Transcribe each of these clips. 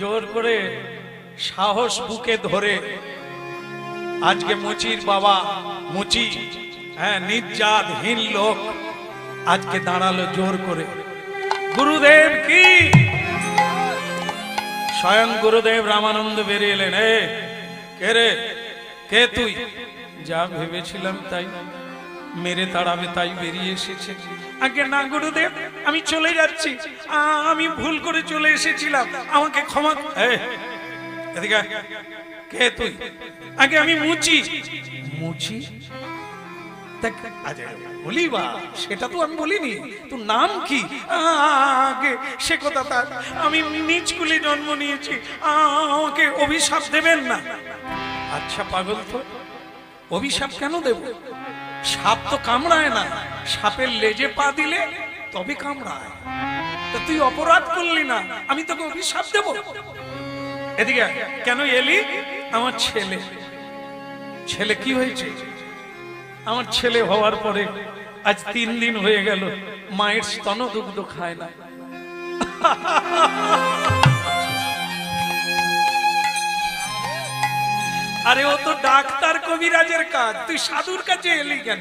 জোর করে সাহস বুকে ধরে আজকে মুচির বাবা মুচি, হ্যাঁ, নির্যাতহীন লোক আজকে দাঁড়ালো জোর করে। গুরুদেব কি স্বয়ং গুরুদেব রামানন্দ বেরিয়ে এলেন। কে রে, কে তুই? যা ভেবেছিলাম তাই, মেরে তাড়াবে তাই বেরিয়ে এসেছে। আগে না গুরুদেব, আমি চলে যাচ্ছি, আমি ভুল করে চলে এসেছিলাম, আমাকে ক্ষমা। এদিকে কে তুই? আগে আমি মুচি। মুচি? বলি বা, সেটা তো আমি বলিনি। তোর নাম কি? আগে সে কথা তার, আমি নিজ কুলে জন্ম নিয়েছি, আমাকে অভিশাপ দেবেন না। আচ্ছা পাগল, তো অভিশাপ কেন দেব? সাপ তো কামড়ায় না, সাপের লেজে পা দিলে তবে কামড়ায়। তা তুই অপরাধ করলি না, আমি তোকে অভিশাপ দেব? এদিকে কেন এলি? আমার ছেলে। ছেলে কি হয়েছে? আমার ছেলে হওয়ার পরে আজ 3 দিন হয়ে গেল মায়ের স্তন দুগ্ধ খায় না। আরে ও তো ডাক্তার কবিরাজের কাজ, তুই সাধুর কাছে এলি কেন?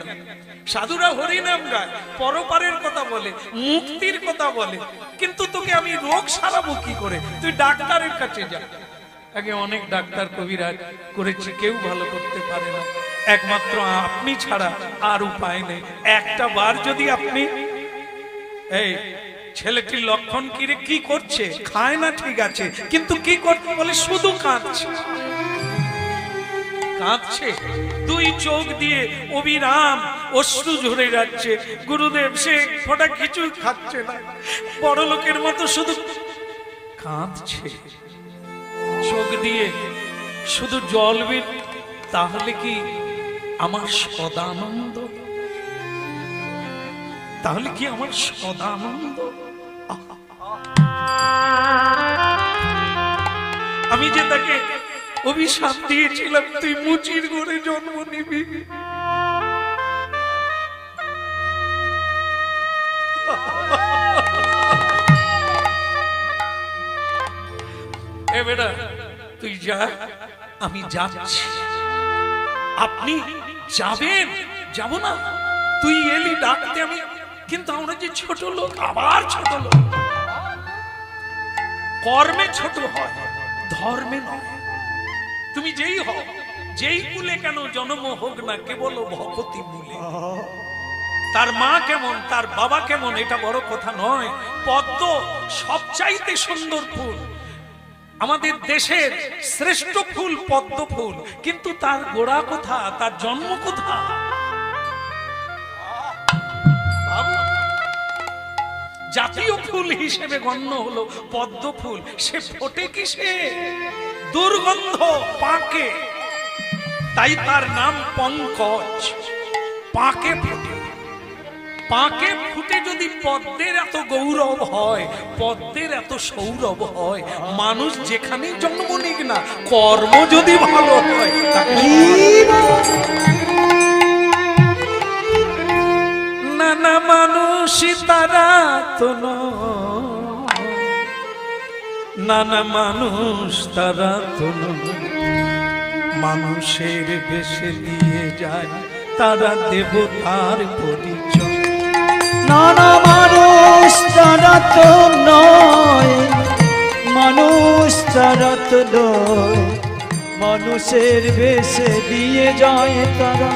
সাধুরা হরিনাম গায়, পরপারের কথা বলে, মুক্তির কথা বলে, কিন্তু তোকে আমি রোগ সারাবো কি করে? তুই ডাক্তারের কাছে যা। আগে অনেক ডাক্তার কবিরাজ করেছি, কেউ ভালো করতে পারে না, একমাত্র আপনি ছাড়া আর উপায় নেই। একটা বার যদি আপনি, এই ছেলেটির লক্ষণ কি রে, কি করছে? খায় না ঠিক আছে, কিন্তু কি করতে বলে? শুধু কাঁদছে, কাঁদছে, 2 চোখ দিয়ে অবিরাম অশ্রু ঝরে যাচ্ছে। গুরুদেব সে ফোঁটা কিছু খাচ্ছে না, বড় লোকের মতো শুধু কাঁদছে, চোখ দিয়ে শুধু জল বের। তাহলে কি আমার সদানন্দ? তাহলে কি আমার সদানন্দ? আমি যে তাকে অভিশাপ দিয়েছিলাম তুই মুচির ঘরে জন্ম নিবি, এ বেটা তুই যা, আমি যাচ্ছি। আপনি যাবেন? যাব না, তুই এলি ডাকতে, আমি, কিন্তু আমরা যে ছোট লোক, আবার ছোট লোক। কর্মে ছোট হয়, ধর্মে নয়। তুমি যেই হও, যেই কুলে কেন জন্ম হোক না, কেবল ভগবতী মূলে। তার মা কেমন, তার বাবা কেমন, এটা বড় কথা নয়। পদ্ম সবচাইতে সুন্দর ফুল, আমাদের দেশের শ্রেষ্ঠ ফুল পদ্ম ফুল, কিন্তু তার গোড়া কোথা, তার জন্ম কোথা? জাতীয় ফুল হিসেবে গণ্য হলো পদ্ম ফুল, সে ফোটে কিসে? দুর্গন্ধ পাকে, তাই তার নাম পঙ্কজ। পাকে ফোটে, পাকে ফুটে যদি পদ্মের এত গৌরব হয়, পদ্মের এত সৌরভ হয়, মানুষ যেখানেই জন্ম নিক না, কর্ম যদি ভালো হয়, নানা মানুষই তারা তো নয়, নানা মানুষ তারা তো নয়, মানুষের বেশে দিয়ে যায় তারা দেবতার পরিচয়। নানা মানুষ তারা তো নয়, মানুষ তারা তো নয়, মানুষের বেশে দিয়ে যায় তারা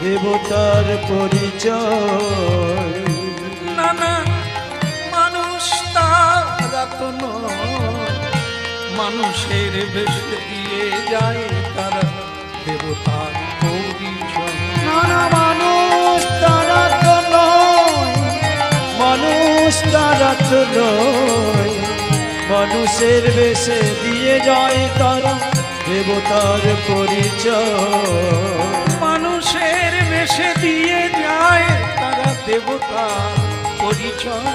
দেবতার পরিচয়। নানা মানুষ তারা তো নয়, মানুষের বেশে দিয়ে যায় তারা দেবতার পরিচয়। নানা মানুষ তারা তো নয়, মানুষ তারা তো নয়, মানুষের বেশে দিয়ে যায় তারা দেবতার পরিচয়। মানুষের বেশে দিয়ে যায় তারা দেবতার পরিচয়।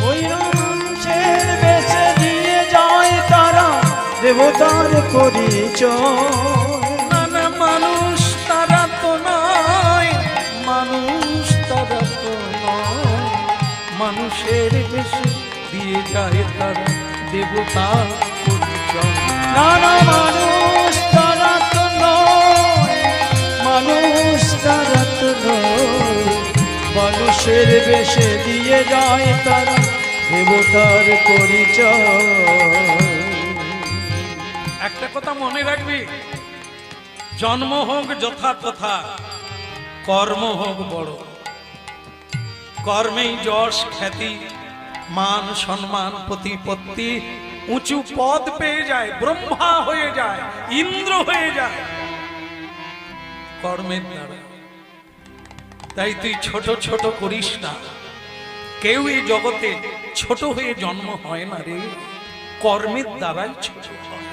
ওই মানুষের বেশে দিয়ে যায় তারা দেবতার পরিচয়। নানা মানুষ তারা তো নয়, মানুষ তারা তো নয়, মানুষের বেশে দিয়ে যায় তারা দেবতার পরিচয়। পরিচয়। না না মানুষ তারা তো নয়, মানুষ তারা তো নয়, মানুষের বেশে দিয়ে যায় তারা দেবতার পরিচয়। একটা কথা মনে রাখবি, জন্ম হোক যথা তথা, কর্ম হোক বড়। কর্মেই যশ খ্যাতি মান সম্মান প্রতিপত্তি উঁচু পদ পেয়ে যায়, ব্রহ্মা হয়ে যায়, ইন্দ্র হয়ে যায় কর্মের দ্বারা। তাই তুই ছোট ছোট করিস না। কেউ এই জগতে ছোট হয়ে জন্ম হয় না রে, কর্মের দ্বারাই ছোট হয়।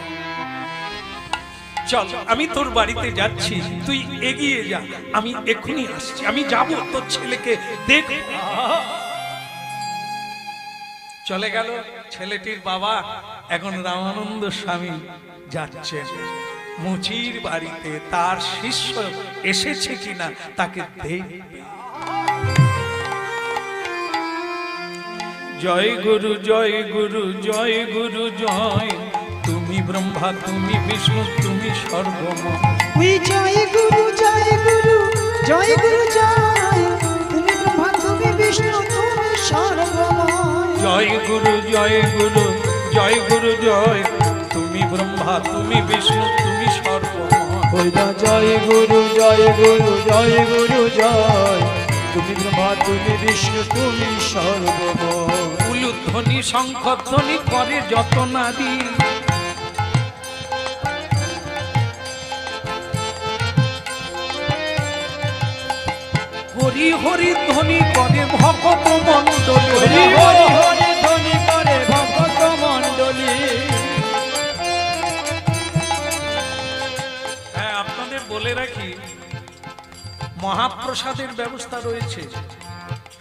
চল আমি তোর বাড়িতে যাচ্ছি, তুই এগিয়ে যা, আমি এক্ষুনি আসছি। আমি যাব তোর ছেলেকে দেখ। চলে গেল ছেলেটির বাবা। এখন রামানন্দ স্বামী যাচ্ছেন মুচির বাড়িতে, তার শিষ্য এসেছে কিনা তাকে দেখবে। জয় গুরু জয় গুরু জয় গুরু জয়, তুমি ব্রহ্মা তুমি বিষ্ণু তুমি সর্বময়। ওই জয় গুরু জয় গুরু জয় গুরু জয়, তুমি ব্রহ্মা তুমি বিষ্ণু তুমি সর্বময়। জয় গুরু জয় গুরু জয় গুরু জয়, তুমি ব্রহ্মা তুমি বিষ্ণু তুমি সর্বময়। ওই না জয় গুরু জয় গুরু জয় গুরু জয়, তুমি ব্রহ্মা তুমি বিষ্ণু তুমি সর্বময়। উলুধ্বনি শঙ্খধ্বনি করে যত নারী, হরি হরি ধ্বনি করে ভগত মণ্ডলী। হরি হরি হরি ধ্বনি করে ভগত মণ্ডলী। হ্যাঁ, আপনাদের বলে রাখি, মহাপ্রসাদের ব্যবস্থা রয়েছে,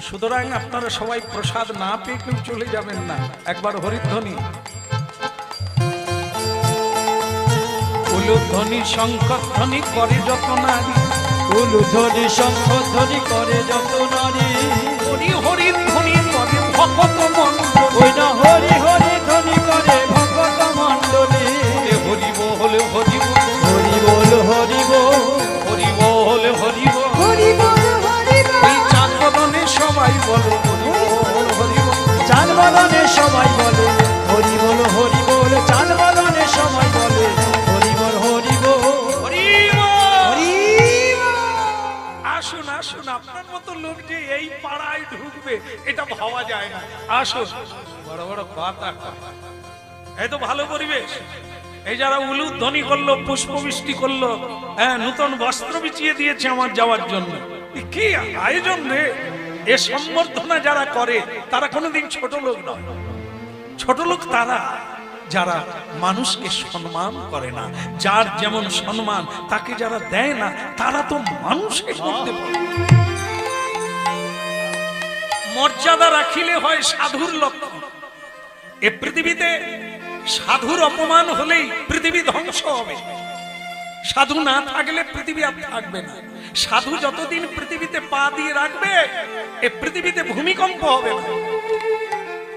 সুতরাং আপনারা সবাই প্রসাদ না পেয়ে কেউ চলে যাবেন না। একবার হরিধ্বনি, উলুধ্বনি শঙ্খধ্বনি করে যত নারী, উলুধ্বনি শঙ্খধ্বনি করে যত নারী, হরি হরি ধ্বনি করে ভগত মণ্ডলী। ওই না হরি হরি ধ্বনি করে ভগত মণ্ডলী। হরি বল হরি বল হরি বল হরি বল হরি বল হরি বল, হরি বল হরি এই চার বদনে সবাই বলো হরি বল হরি বল। চাঁদ বদনে সবাই বলে হরি বল হরি বল, চাঁদ বদনে সবাই বলে হরি বল হরি বল হরি বল। হরি বল। আসুন আসুন, আপনার মতো লোক যে এই পাড়ায় ঢুকবে এটা ভাবা যায় না। আসুন, বড় বড় কথা, এই তো ভালো পরিবেশ। এই যারা উলুধ্বনি করলো, পুষ্পবৃষ্টি করলো, হ্যাঁ, নতুন বস্ত্র বিছিয়ে দিয়েছে আমার যাওয়ার জন্য। কি আয়োজন রে! এ সম্বর্ধনা যারা করে তারা কোনোদিন ছোট লোক নয়। ছোট লোক তারা যারা মানুষকে সম্মান করে না। যার যেমন সম্মান তাকে যারা দেয় না, তারা তো মানুষের মধ্যে পড়ে। মর্যাদা রাখিলে হয় সাধুর লক্ষণ। এ পৃথিবীতে সাধুর অপমান হলেই পৃথিবী ধ্বংস হবে। সাধু না থাকলে পৃথিবী আর থাকবে না। সাধু যতদিন পৃথিবীতে পা দিয়ে রাখবে, এ পৃথিবীতে ভূমিকম্প হবে না।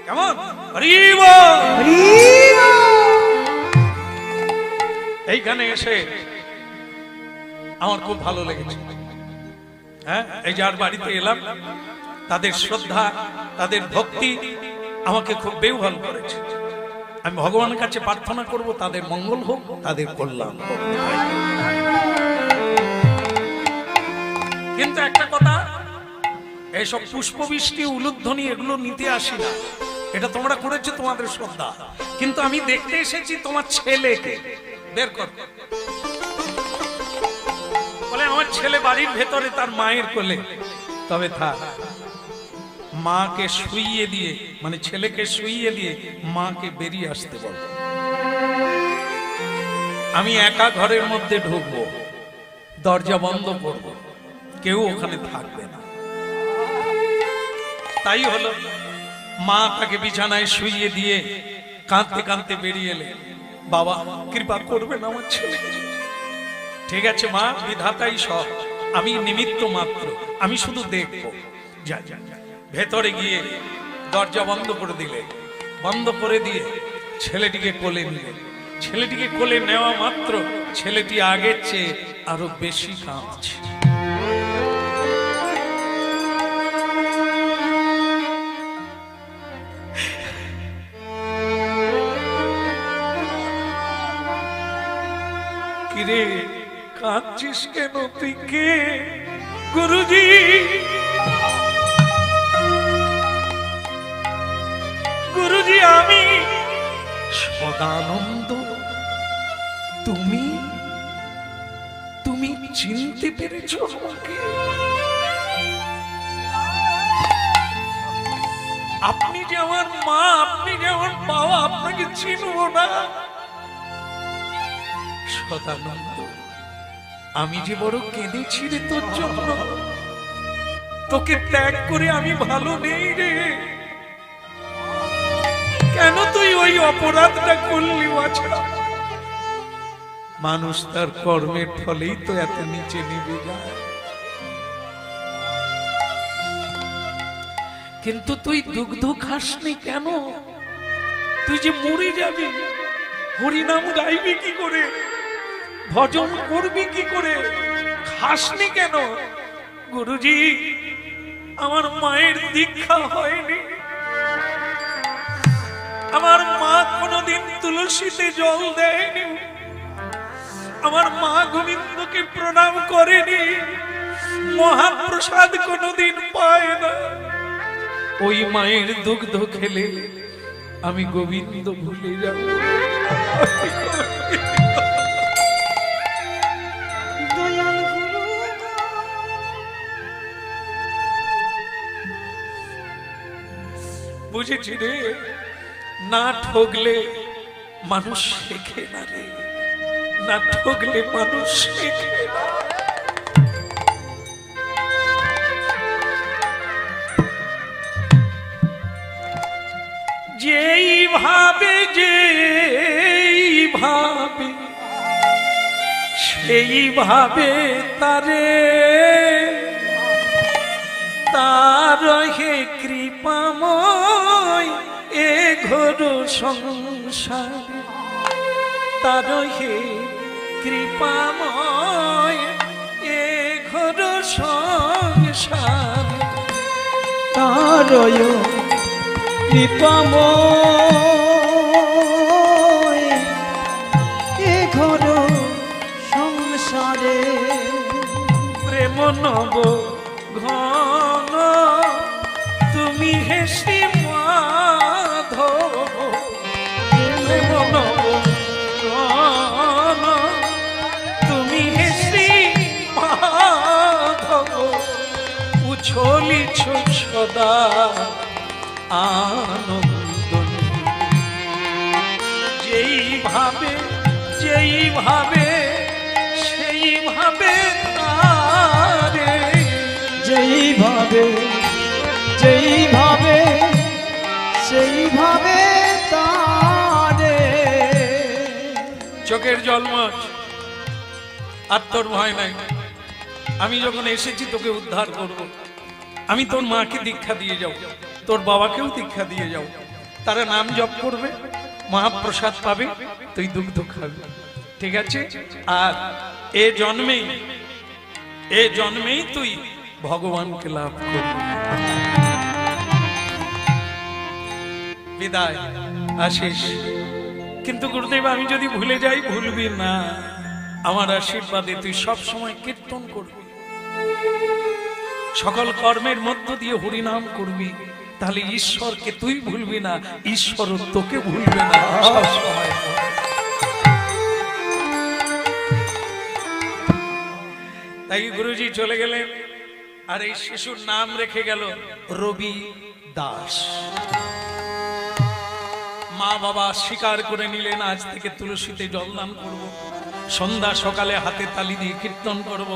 কেমন? হরি বল। এইখানে এসে আমার খুব ভালো লেগেছে। হ্যাঁ, এই যার বাড়িতে এলাম, তাদের শ্রদ্ধা তাদের ভক্তি আমাকে খুব বেউহাল করেছে। আমি ভগবানের কাছে প্রার্থনা করব তাদের মঙ্গল হোক, তাদের কল্যাণ হোক। কিন্তু একটা কথা, এইসব পুষ্পবৃষ্টি উলুধ্বনি এগুলো নিতে আসি না। এটা তোমরা করেছো, তোমাদের শ্রদ্ধা। কিন্তু আমি দেখতে এসেছি তোমার ছেলেকে। বের কর। বলে আমার ছেলে বাড়ির ভেতরে তার মায়ের কোলে। তবে থাক, মাকে শুইয়ে দিয়ে, মানে ছেলেকে শুইয়ে দিয়ে মাকে বেরিয়ে আসতে বল। আমি একা ঘরের মধ্যে ঢুকবো, দরজা বন্ধ করব, কেউ ওখানে থাকবে না। তাই হলো, মা তাকে বিছানায় শুইয়ে দিয়ে কাঁদতে কাঁদতে বেরিয়ে এলেন। বাবা, কৃপা করবেন আমার ছেলে। ঠিক আছে মা, বিধাতাই সব, আমি নিমিত্ত মাত্র, আমি শুধু দেখবো। যা যা যা। ভেতরে গিয়ে দরজা বন্ধ করে দিলে, বন্ধ করে দিয়ে ছেলেটিকে কোলে নিলে। ছেলেটিকে কোলে নেওয়া মাত্র ছেলেটি আগের চেয়ে আরো বেশি কাঁদছে। কিরে কাঁদছিস কেন তুই কে? গুরুজি, গুরুজি আমি সদানন্দ। তুমি তুমি চিনতে পেরেছো আমাকে? আপনি যে আমার মা, আপনি যে আমার বাবা, আপনাকে চিনবো না? সদানন্দ, আমি যে বড় কেঁদেছি রে তোর জন্য। তোকে ত্যাগ করে আমি ভালো নেই রে। কেন তুই ওই অপরাধটা করলি বাছা? মানুষ তার কর্মের ফলেই তো এত নিচে নেমে যায়। কিন্তু তুই দুগ্ধ খাসনি কেন? তুই যে মরে যাবি, হরিনাম গাইবি কি করে, ভজন করবি কি করে, খাসনি কেন? গুরুজি, আমার মায়ের দীক্ষা হয়নি। আমার মা কোনোদিন তুলসীতে জল দেয়নি। আমার মা গোবিন্দকে প্রণাম করেনি। মহাপ্রসাদ কোনোদিন পায় না। ওই মায়ের দুগ্ধ খেলে আমি গোবিন্দ ভুলে যাব। দয়াল গুরু বুঝেছি রে, না ঠকলে মানুষ শেখে না রে, না ঠকলে মানুষ শেখে না। যেই ভাবে সেই ভাবে তারে, তার হে কৃপাময় এ ঘোর সংসার, তার হে কৃপাময় এ ঘোর সংসার, তারয় কৃপাময় এ ঘোর সংসারে। প্রেম নব ঘন তুমি হে শ্রী মাধব, প্রেম নব ঘন তুমি হে শ্রী মাধব, উছলিছ সদা আনন্দ। যেইভাবে সেইভাবে তারে, যেইভাবে সেইভাবে তারে। চোখের জলমচ, আর তোর ভয় নাই। আমি যখন এসেছি তোকে উদ্ধার করব। আমি তোর মাকে দীক্ষা দিয়ে যাও, তোর বাবাকেও দীক্ষা দিয়ে যাও। তারা নাম জপ করবে, মহাপ্রসাদ পাবে, তুই দুগ্ধ খাবি, ঠিক আছে? আর এ জন্মেই তুই ভগবানকে লাভ করবি। বিদায়, আশিস। কিন্তু গুরুদেব, আমি যদি ভুলে যাই? ভুলবি না, আমার আশীর্বাদে তুই সব সময় কীর্তন করবি, সকল কর্মের মধ্য দিয়ে হরিনাম করবি। তাহলে ঈশ্বরকে তুই ভুলবি না, ঈশ্বর তোকে ভুলবে না সব সময়। তাই গুরুজি চলে গেলেন, আর এই শিশুর নাম রেখে গেল রবি দাস। মা বাবা স্বীকার করে নিলেন, আজ থেকে তুলসীতে জলদান করব, সন্ধ্যা সকালে হাতে তালি দিয়ে কীর্তন করব,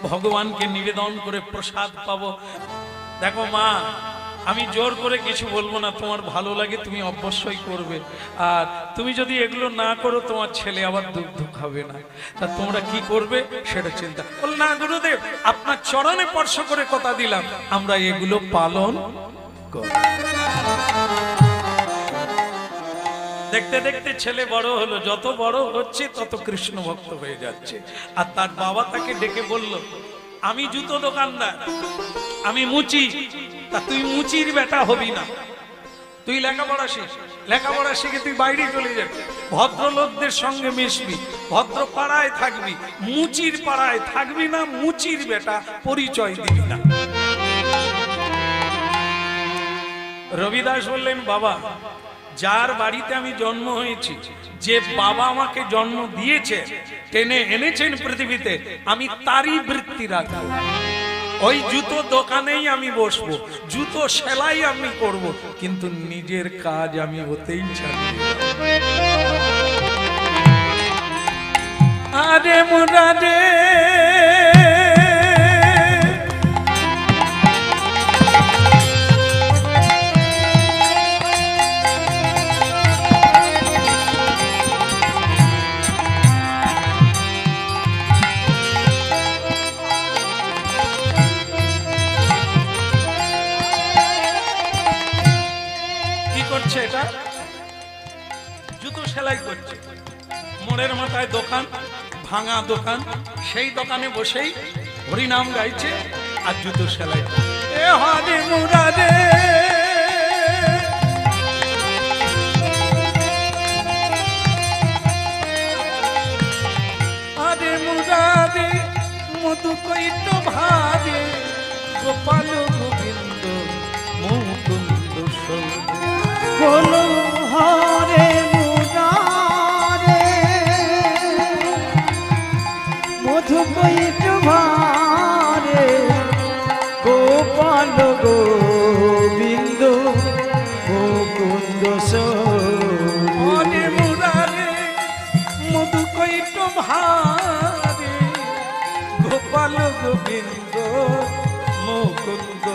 ভগবানকে নিবেদন করে প্রসাদ পাবো। দেখো মা, আমি জোর করে কিছু বলবো না, তোমার ভালো লাগে তুমি অবশ্যই করবে। আর তুমি যদি এগুলো না করো, তোমার ছেলে আবার দুগ্ধ খাবে না। তা তোমরা কি করবে সেটা চিন্তা। বল না গুরুদেব, আপনার চরণে স্পর্শ করে কথা দিলাম, আমরা এগুলো পালন করব। দেখতে দেখতে ছেলে বড় হলো, যত বড় হচ্ছে তত কৃষ্ণ ভক্ত হয়ে যাচ্ছে। আর তার বাবা তাকে ডেকে বলল, আমি জুতো দোকানদার, আমি মুচি, তা তুই মুচির বেটা হবি না, তুই লেখাপড়া শিখ, লেখাপড়া শিখে তুই বাইরে চলে যাবি, ভদ্রলোকদের সঙ্গে মিশবি, ভদ্র পাড়ায় থাকবি, মুচির পাড়ায় থাকবি না, মুচির বেটা পরিচয় দিবি না। রবিদাস বললেন, বাবা, যার বাড়িতে আমি জন্ম হয়েছি, যে বাবা আমাকে জন্ম দিয়েছে, টেনে এনেছেন পৃথিবীতে, আমি তারই বৃত্তি রাখবো। ওই জুতো দোকানেই আমি বসবো, জুতো সেলাই আমি করব, কিন্তু নিজের কাজ আমি হতেই ছাড়ব না। আরে মুরাদে এটা জুতো সেলাই করছে, মোড়ের মাথায় দোকান, ভাঙা দোকান, সেই দোকানে বসেই হরিনাম গাইছে আর জুতো সেলাই। এ হরে মুরাদে আরে মুরাদে মধু কৈত ভাদে গোপাল গোবিন্দ মুকুন্দ সৌদ বলো হরে মুরারে মধু কৈট ভারে গোপাল গোবিন্দ মুকুন্দ হরে মুরারে মধু কৈট ভারে গোপাল গোবিন্দ মুকুন্দ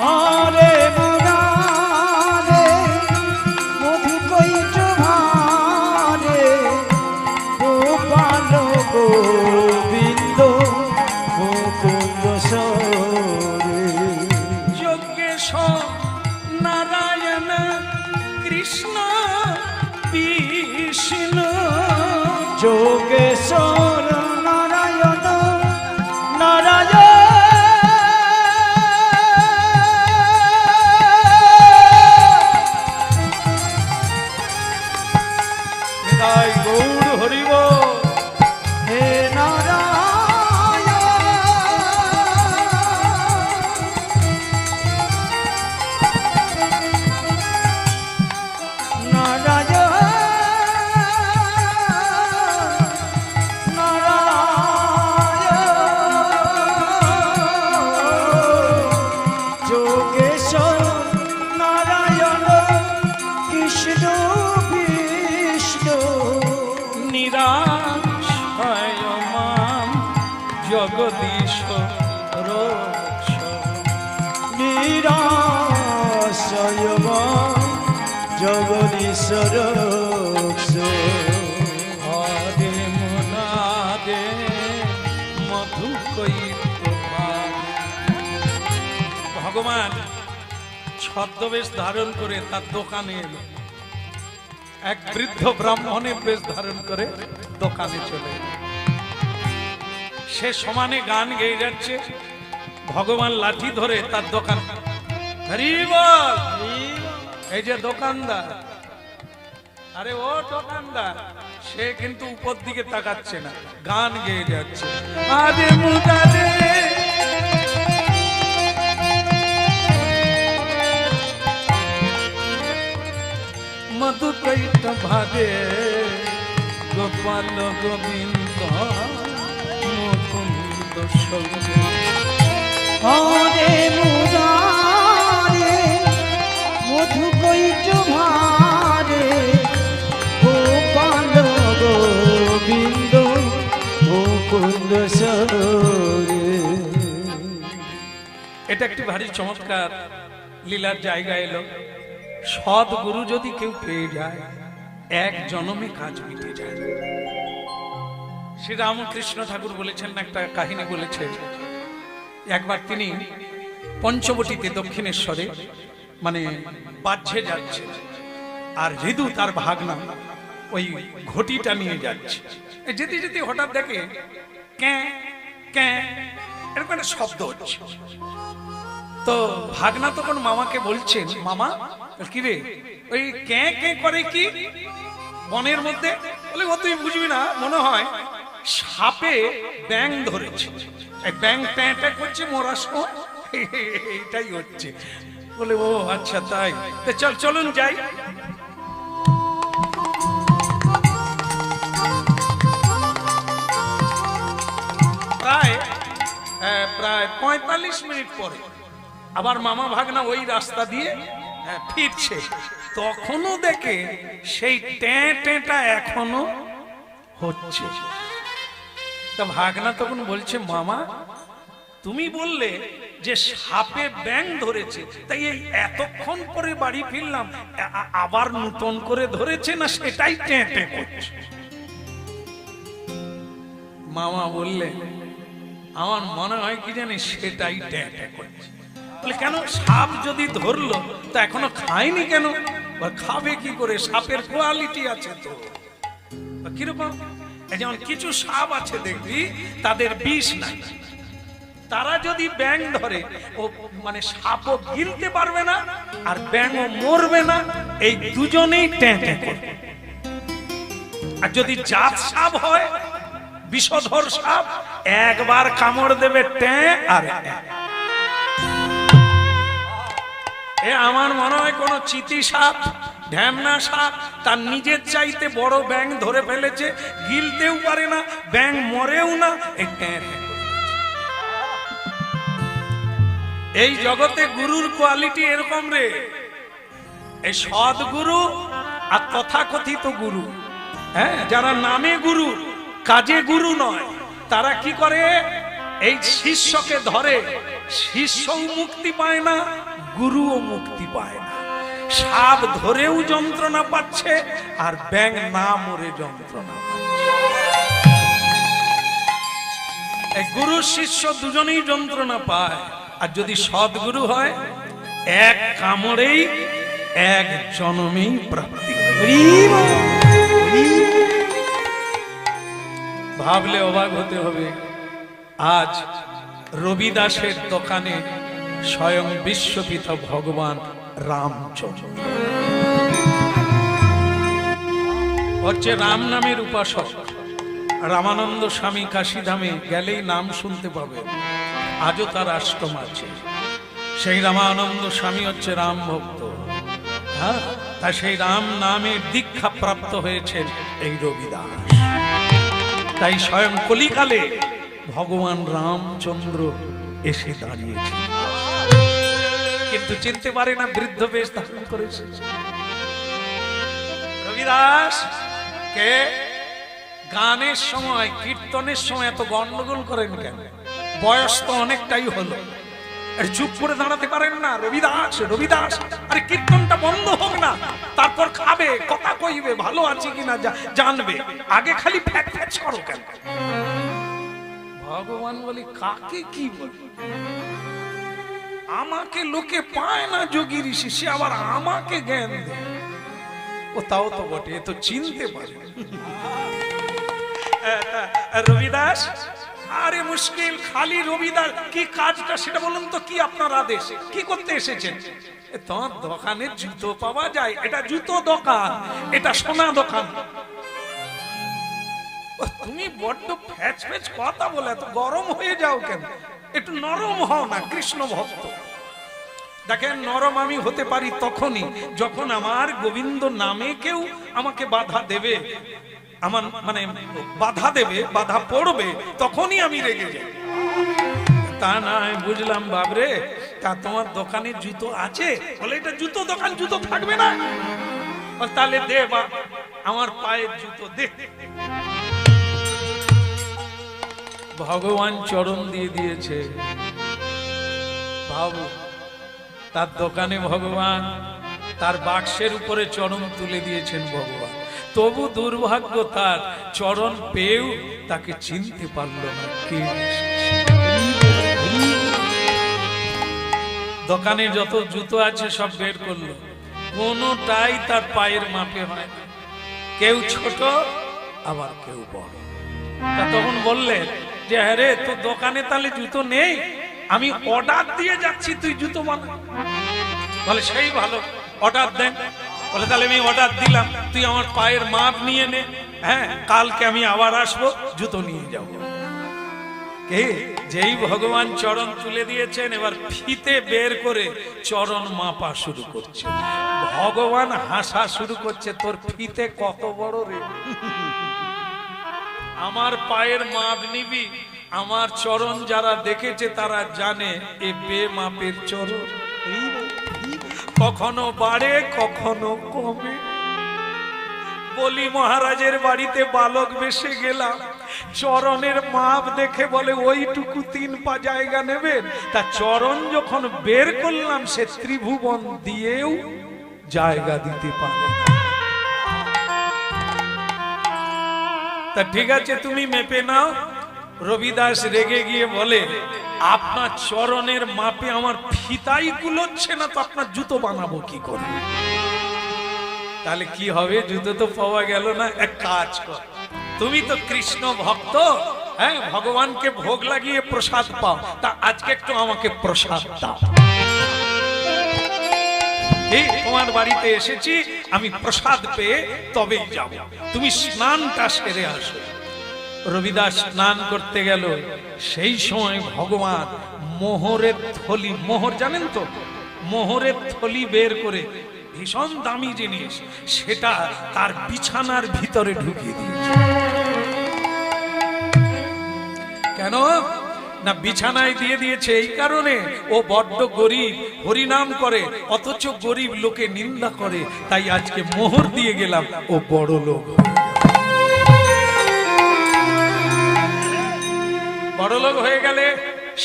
হরে মুরারে মধু কৈট ভারে গোপাল গোবিন্দ মুকুন্দ যজ্ঞেশ্বর নারায়ণ কৃষ্ণ বিষ্ণু যোগেশ্বর নারায়ণ নারায়ণ গৌর হরিব হে নারায়ণ নারায়ণ নারায়ণ যোগেশ্বর নারায়ণ কৃষ্ণ বিষ্ণু নিরাশয়মাম জগদীশ রোষ নিরাশয়মা জগদীশ্বর হরে মুরাদে মধু কৈট ভারে। ভগবান ছদ্মবেশ ধারণ করে তার দোকানে এলো, এক বৃদ্ধ ব্রাহ্মণের বেশ ধারণ করে দোকানে চলে এলো। সে সমানে গান গেয়ে যাচ্ছে, ভগবান লাঠি ধরে তার দোকান, হরি বল, এই যে দোকানদার, আরে ও দোকানদার, সে কিন্তু উপর দিকে তাকাচ্ছে না, গান গেয়ে যাচ্ছে। আরে মুরাদে মধু কৈট ভাদে গোপাল গোবিন্দ মুকুন্দ সৌদ। হরে মুরারে মধু কৈট ভারে গোপাল গোবিন্দ মুকুন্দ এটা একটি ভারী চমৎকার লীলার জায়গা এলো। সৎ গুরু যদি কেউ পেয়ে যায়, এক জন্মে কাজ মিটে যায়। শ্রী রামকৃষ্ণ ঠাকুর বলেছেন, একটা কাহিনী বলেছেন, একবার তিনি পঞ্চবটিতে দক্ষিণেশ্বরে মানে বাহ্যে যাচ্ছে, আর হৃদু তার ভাগনা ওই ঘটিটা নিয়ে যাচ্ছে। যেতে যেতে হঠাৎ দেখে ক্যাঁ ক্যাঁ এরকম একটা শব্দ হচ্ছে। তো ভাগনা তখন মামাকে বলছেন, মামা কি রে ওই ক্যাঁ ক্যাঁ করে কি বনের মধ্যে? বলে ও তুই বুঝবি না, মনে হয় সাপে ব্যাং ধরেছে, ব্যাং ট্যাঁ ট্যাঁ করছে মরার সময়, এইটাই হচ্ছে। বলে ও আচ্ছা তাই, চল চলুন যাই। প্রায় 45 মিনিট পরে আবার মামা ভাগনা ওই রাস্তা দিয়ে ফিরছে, তখনও দেখে সেই ট্যাঁ ট্যাঁটা এখনো হচ্ছে। তা ভাগনা তখন বলছে, মামা তুমি বললে যে সাপে ব্যাং ধরেছে, তাই এই এতক্ষণ পরে বাড়ি ফিরলাম, আবার নতুন করে ধরেছে না সেটাই ট্যাঁ ট্যাঁ করছে? মামা বললে, আমার মনে হয় কি জানি সেটাই ট্যাঁ ট্যাঁ করছে। বলে কেন, সাপ যদি ধরলো তা এখনো খায়নি কেন? খাবে কি করে, সাপের কোয়ালিটি আছে তো। কিরকম? যেমন কিছু সাপ আছে দেখবি তাদের বিষ নাই, তারা যদি ব্যাং ধরে ও মানে সাপও গিলতে পারবে না আর ব্যাংও মরবে না, এই দুজনেই ট্যাঁ ট্যাঁ করবে। আর যদি জাত সাপ হয়, বিষধর সাপ, একবার কামড় দেবে ট্যাঁ আর এ আমার মনে হয় কোন চিতি সাপ, ঢ্যামনা সাপ তার নিজের চাইতে বড় ব্যাং ধরে ফেলেছে, গিলতেও পারে না, ব্যাং মরেও না, এই ট্যাঁ ট্যাঁ। এই জগতে গুরুর কোয়ালিটি এরকম রে, এই সদ্গুরু আর তথাকথিত গুরু, হ্যাঁ, যারা নামে গুরু কাজে গুরু নয়, তারা কি করে, এই শিষ্যকে ধরে, শিষ্যও মুক্তি পায় না, গুরুও মুক্তি পায় না। সাপ ধরেও যন্ত্রণা পাচ্ছে আর ব্যাং না মরে যন্ত্রণা পাচ্ছে। এই গুরু শিষ্য দুজনেই যন্ত্রণা পায়। আর যদি সদ্গুরু হয়, এক কামড়েই এক জন্মেই প্রাপ্তি হয়। ভাবলে অবাক হতে হবে, আজ রবিদাসের দোকানে স্বয়ং বিশ্বপিতা ভগবান রামচন্দ্র হচ্ছে রাম নামের উপাসক। রামানন্দ স্বামী কাশীধামে গেলেই নাম শুনতে পাবে, আজও তার আশ্রম আছে। সেই রামানন্দ স্বামী হচ্ছে রাম ভক্ত, হ্যাঁ, তা সেই রাম নামের দীক্ষা প্রাপ্ত হয়েছে এই রবিদাস। তাই স্বয়ং কলিকালে ভগবান রামচন্দ্র এসে দাঁড়িয়েছে, কিন্তু চিনতে পারে না, বৃদ্ধ বেশ ধারণ করেছে। রবিদাস কে গানের সময়, কীর্তনের সময় এত গন্ডগোল করেন কেন? বয়স তো অনেকটাই হলো, চুপ করে দাঁড়াতে পারেন না? রবিদাস রবিদাস, আরে কীর্তনটা বন্ধ হোক না, তারপর খাবে, কথা কইবে, ভালো আছে কিনা জানবে, আগে খালি ফ্যাট ফ্যাট করো কেন? ভগবান বলি, কাকে কি বলি? আমাকে লোকে পায় না যোগী ঋষি, সে আবার আমাকে জ্ঞান দেয়। ও তাও তো বটে, এ তো চিনতে পারে। রবিদাস, আরে মুশকিল, খালি রবিদাস কি কাজটা সেটা বলুন তো, কি আপনার আদেশ, কি করতে এসেছেন? তোমার দোকানে জুতো পাওয়া যায়, এটা জুতো দোকান, এটা সোনা দোকান। তুমি বড্ড ফ্যাচ ফ্যাচ কথা বলে এত গরম হয়ে যাও কেন? একটু নরম হও না, কৃষ্ণ ভক্ত। দেখেন, নরম আমি হতে পারি তখনই যখন আমার গোবিন্দ নামে কেউ আমাকে বাধা দেবে, আমার মানে বাধা দেবে, বাধা পড়বে, তখনই আমি রেগে যাই। তা না, বুঝলাম বাবরে, তা তোমার দোকানে জুতো আছে? বলে এটা জুতো দোকান, জুতো থাকবে না? তাহলে দে বা আমার পায়ের জুতো দে। ভগবান চরণ দিয়ে দিয়েছে, ভাবো, তার দোকানে ভগবান, তার বাক্সের উপরে চরণ তুলে দিয়েছেন ভগবান, তবু দুর্ভাগ্য তার, চরণ পেয়েও তাকে চিনতে পারল না কে। দোকানে যত জুতো আছে সব বের করলো, কোনোটাই তার পায়ের মাপে হয় না, কেউ ছোট আবার কেউ বড়। তা তখন বললেন যে হ্যাঁ রে, তোর দোকানে তাহলে জুতো নেই, আমি অর্ডার দিয়ে যাচ্ছি, তুই জুতো বানা। বলে সেই ভালো, অর্ডার দেন। বলে তাহলে আমি অর্ডার দিলাম, তুই আমার পায়ের মাপ নিয়ে নে, হ্যাঁ কালকে আমি আবার আসবো, জুতো নিয়ে যাবো। কে যেই ভগবান চরণ তুলে দিয়েছেন, এবার ফিতে বের করে চরণ মাপা শুরু করছে। ভগবান হাসা শুরু করছে, তোর ফিতে কত বড় রে, আমার পায়ের মাপ নিবি? আমার চরণ যারা দেখেছে তারা জানে এ বেমাপের চরণ, কখনো বাড়ে কখনো কমে। বলি মহারাজের বাড়িতে বালক বেশে গেলাম, চরণের মাপ দেখে বলে ওইটুকু 3 পা জায়গা নেবেন। তা চরণ যখন বের করলাম, সে ত্রিভুবন দিয়েও জায়গা দিতে পারে। তা ঠিক আছে, তুমি মেপে নাও। রবিদাস রেগে গিয়ে বলে, আপনার চরণের মাপে আমার ফিতাই কুলোচ্ছে না, তো আপনার জুতো বানাবো কি করে? তাহলে কি হবে, জুতো তো পাওয়া গেল না। এক কাজ কর, তুমি তো কৃষ্ণ ভক্ত, হ্যাঁ ভগবানকে ভোগ লাগিয়ে প্রসাদ পাও, তা আজকে একটু আমাকে প্রসাদ দাও। এই তোমার বাড়িতে এসেছি, আমি প্রসাদ পেয়ে তবেই যাব, তুমি স্নানটা সেরে আসো। রবিদাস স্নান করতে গেল, সেই সময় ভগবান মোহরের থলি, মোহর জানেন তো, মোহরের থলি বের করে, ভীষণ দামি জিনিস, সেটা তার বিছানার ভিতরে ঢুকিয়ে দিয়েছে। কেন না, বিছানায় দিয়ে দিয়েছে এই কারণে, ও বড্ড গরিব, হরিনাম করে, অথচ গরিব লোকে নিন্দা করে, তাই আজকে মোহর দিয়ে গেলাম, ও বড় লোক। বড়লোক হয়ে গেলে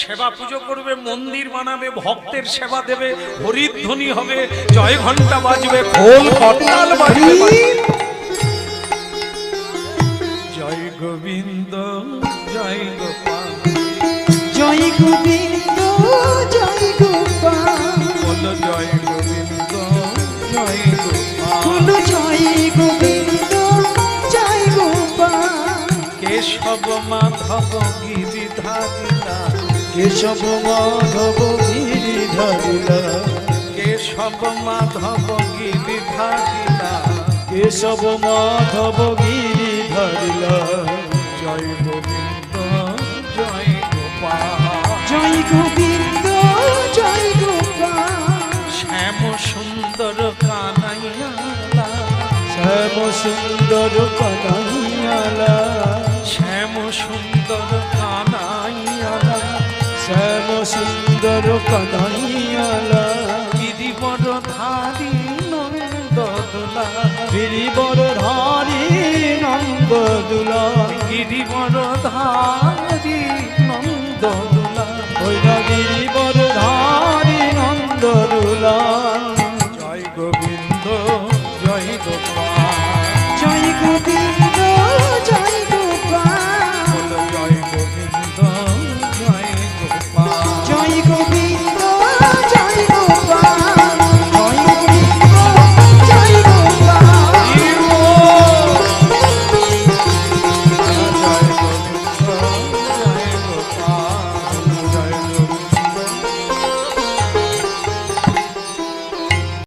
সেবা পুজো করবে, মন্দির বানাবে, ভক্তের সেবা দেবে, হরিধ্বনি হবে, জয় ঘন্টা বাজবে, খোল করতাল বাজবে। জয় গোবিন্দ জয় গোপাল, জয় গোবিন্দ জয় গোপাল, বলো জয় গোবিন্দ জয় গোপাল, বলো জয় গোবিন্দ জয় গোপাল। কেশব মাধব গিরিধারিলা, কেশব মাধব গিরিধারিলা, কেশব মাধব গিরিধারিলা, কেশব মাধব গিরিধারিলা। জয় গোবিন্দ জয় গোপাল, জয় গোবিন্দ জয় গোপাল, শ্যাম সুন্দর কানাইয়ালা, শ্যাম সুন্দর কানাইয়ালা, শ্যাম সুন্দর কানাইয়ালা, শ্যাম সুন্দর কানাইয়ালা। গিরিবর ধারি নন্দ দোলা, গিরিবর ধারি নন্দ দুলা, গিরিবর ধারি নন্দ দোলা, ওই না গিরিবর ধারি নন্দ দুলা। জয় গোবিন্দ জয় গোপাল, জয় গোবিন্দ জয়